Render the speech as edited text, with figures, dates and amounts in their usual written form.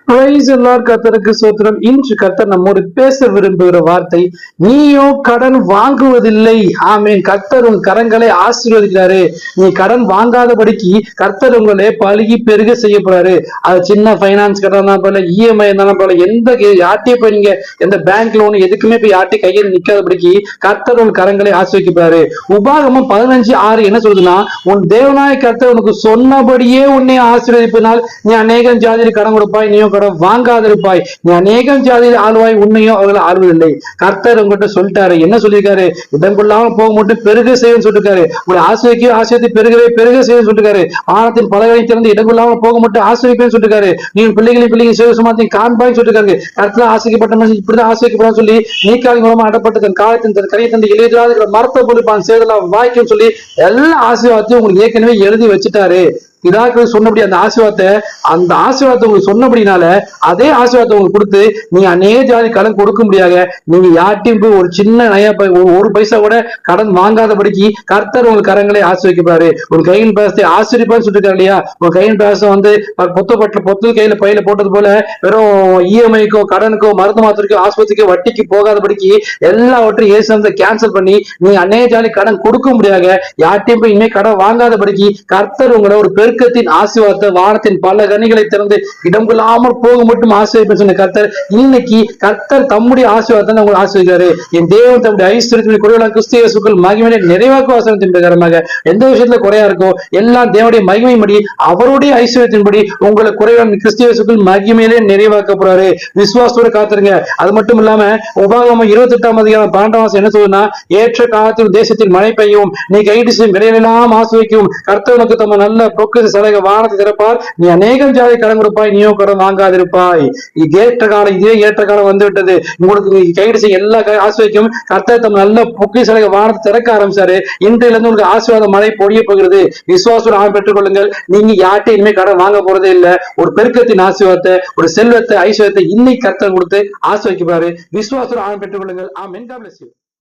Price எல்லாம் கர்த்தருக்கு ஸ்தோத்திரம். இன்று கர்த்தர் நம்மோடு பேச விரும்புகிற வார்த்தை, நீயோ கடன் வாங்குவதில்லை. ஆமேன். கர்த்தர் உன் கரங்களை ஆசீர்வதிக்கிறாரு. நீ கடன் வாங்காதபடிக்கு கர்த்தர் உங்களை பழுகி பெருக செய்ய போறாரு. அது சின்ன பைனான்ஸ் கடன் தான் போல, இஎம்ஐ இருந்தாலும் போல, எந்த யார்ட்டையும் போய் நீங்க எந்த பேங்க் லோன் எதுக்குமே போய் யார்ட்டையும் கையில் நிக்காதபடிக்கு கர்த்தர் உன் கரங்களை ஆசீர்வதிக்கிறாரு. உபாகமம் 15:6 என்ன சொல்லுதுன்னா, உன் தேவனாய கர்த்தர் உனக்கு சொன்னபடியே உன்னை ஆசீர்வதிப்பினால் நீ அநேகம் ஜாதியில் கடன் கொடுப்பாய், நீயோ கடன் வாங்காதிருப்பாய். நீ அநேகம் ஜாதியில் ஆழ்வாய், உன்னையோ அவர்கள் ஆழ்வதில்லை. கர்த்தர் உங்ககிட்ட சொல்லிட்டாரு. என்ன சொல்லியிருக்காரு? இடம் கொள்ளாம போக மட்டும் பெருக செய்யும் சொல்லிருக்காரு. உங்களை ஆசிரியக்கு ஆசிரியத்தை பெருக செய்யும் சொல்லிருக்காரு. ஆனத்தின் பலகை திறந்து இடம் கொள்ளாம போக மட்டும் ஆசிரியப்பேன்னு சொல்லிருக்காரு. நீ பிள்ளைகளை சேவசமாத்தையும் காண்பாய்ன்னு சொல்லிருக்காரு. கர்த்தர் ஆசிரியப்பட்ட மனுஷன் இப்படிதான் ஆசிரியப்படான்னு சொல்லி நீக்காலின் மூலமா அடப்பட்ட தன் காலத்தின் தன் கரையை தந்து எழுதிராத மரத்தை பொறுப்பான் சேதலாம் வாய்க்குன்னு சொல்லி எல்லா ஆசீர்வாதத்தையும் உங்களுக்கு ஏற்கனவே எழுதி வச்சுட்டாரு. பிதாக்கள் சொன்னபடி அந்த ஆசீர்வாதத்தை உங்களுக்கு சொன்னபடினால அதே ஆசீர்வாதத்தை உங்களுக்கு கொடுத்து நீங்க அநேக ஜாதி கடன் கொடுக்க முடியாத, நீங்க யார்ட்டையும் போய் ஒரு சின்ன நயா ஒரு பைசா கூட கடன் வாங்காதபடிக்கு கர்த்தர் உங்க கரங்களை ஆசீர்வதிப்பாரு. உங்க கையின் பேசத்தை ஆசிரியப்பான்னு சொல்லிருக்காரு இல்லையா? உங்க கையின் பேசம் வந்து பொத்து கையில பையில போட்டது போல வெறும் இஎம்ஐக்கோ கடனுக்கோ மருந்து மாத்திரைக்கோ ஆஸ்பத்திரிக்கோ வட்டிக்கு போகாதபடிக்கு எல்லாவற்றையும் ஏசு கேன்சல் பண்ணி நீங்க அநேக ஜாதி கடன் கொடுக்க முடியாத, யார்ட்டையும் போய் இனிமே கடன் வாங்காதபடிக்கு கர்த்தர் உங்களை ஒரு பெருக்கத்தின் ஆசீர்வாதத்தை வானத்தின் பல கனிகளை திறந்து இடம் கொள்ளாமல் போக மட்டும் ஆசீர்வதிப்பேன் சொன்ன கர்த்தர் இன்னைக்கு கர்த்தர் தம்முடைய ஆசீர்வாதத்தை உங்களை ஆசீர்வதிக்கிறாரு. என் தேவன் தம்முடைய ஐஸ்வர்யத்தின் குறைவான கிறிஸ்து இயேசுக்குள் மகிமையை நிறைவாக்கும் ஆசீர்வாதத்தின் பிரகாரமாக எந்த விஷயத்துல குறையா இருக்கோ எல்லாம் தேவனுடைய மகிமைப்படி அவருடைய ஐஸ்வர்யத்தின்படி உங்களை குறைவான கிறிஸ்து இயேசுக்குள் மகிமையிலே நிறைவாக்க போறாரு. விசுவாசத்தோட காத்துருங்க. அது மட்டும் இல்லாம உபாகமம் 28:12 என்ன சொல்லுன்னா, ஏற்ற காலத்தில் தேசத்தில் மழை பெய்யும், நீ கைது செய்யும் விலையெல்லாம் ஆசிர்வதிக்கும், கர்த்தர் உனக்கு தம்ம நல்ல சலக வானத்தை திறப்பார், நீ அநேகம் ஜாதி கடன் கொடுப்பாய், நீயோ கடன் வாங்காதிருப்பாய். இதே ஏற்ற காலம் வந்து விட்டது. உங்களுக்கு கைடு செய்ய எல்லா ஆசிர்வதிக்கும் கர்த்தர் தம் நல்ல சலக வானத்தை திறக்க ஆரம்பிச்சாரு. இன்றையிலிருந்து உங்களுக்கு ஆசீர்வாத மழை பொழிய போகிறது. விசுவாசம் ஆண் பெற்றுக் கொள்ளுங்கள். நீங்க யார்ட்டையும் இனிமே கடன் வாங்க போறதே இல்லை. ஒரு பெருக்கத்தின் ஆசீர்வாதத்தை, ஒரு செல்வத்தை, ஐஸ்வர்யத்தை இன்னைக்கு கர்த்தர் கொடுத்து ஆசீர்வதிக்கிறாரு. விசுவாசம் ஆண் பெற்றுக் கொள்ளுங்கள். ஆமென். God bless you.